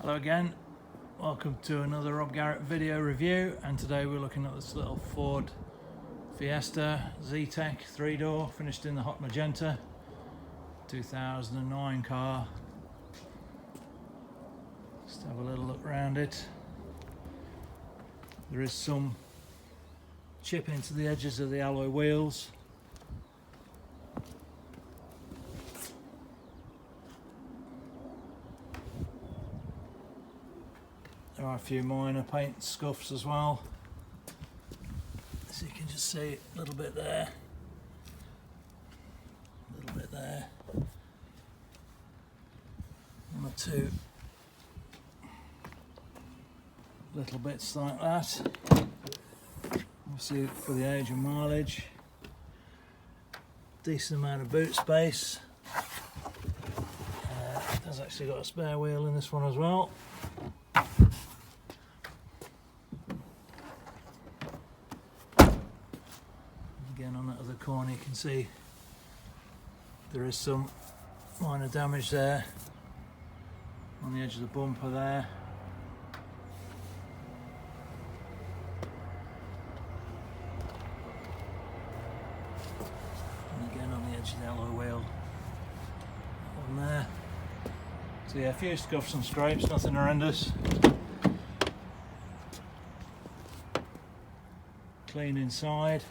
Hello again, welcome to another Rob Garrett video review, and today we're looking at this little Ford Fiesta Zetec 3-door finished in the hot magenta 2009 car. Just have a little look around it. There is some chip into the edges of the alloy wheels. There are a few minor paint scuffs as well, so you can just see a little bit there, a little bit there, one or two little bits like that. Obviously for the age and mileage, decent amount of boot space. It has actually got a spare wheel in this one as well. Again, on that other corner you can see there is some minor damage there on the edge of the bumper there. And again on the edge of the alloy wheel, that one there. So yeah, a few scuffs and scrapes, nothing horrendous. Clean inside.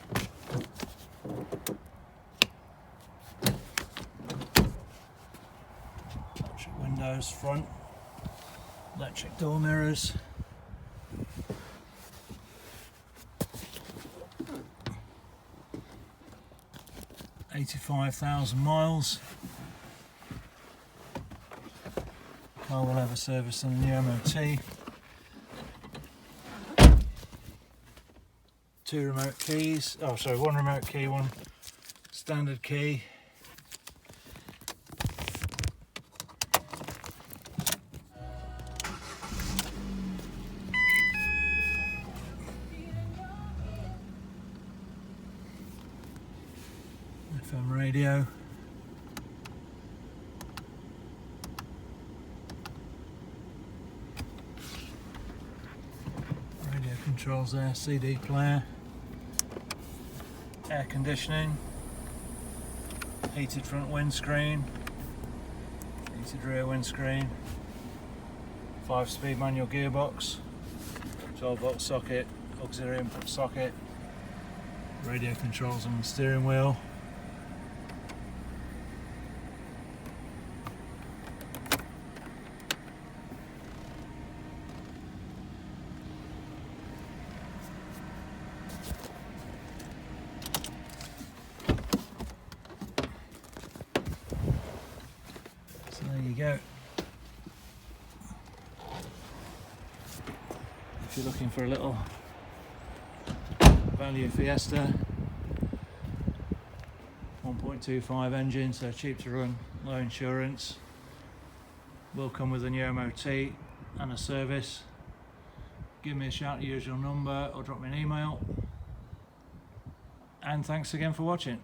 Electric windows front, electric door mirrors. $85,000 miles. Car will have a service and a new MOT. 2 remote keys, oh sorry, 1 remote key, 1 standard key. FM radio. Radio controls there, CD player. Air conditioning, heated front windscreen, heated rear windscreen, 5-speed manual gearbox, 12-volt socket, auxiliary input socket, radio controls on the steering wheel. There you go. If you're looking for a little value Fiesta, 1.25 engine, so cheap to run, low insurance, will come with a new MOT and a service. Give me a shout at the usual number or drop me an email. And thanks again for watching.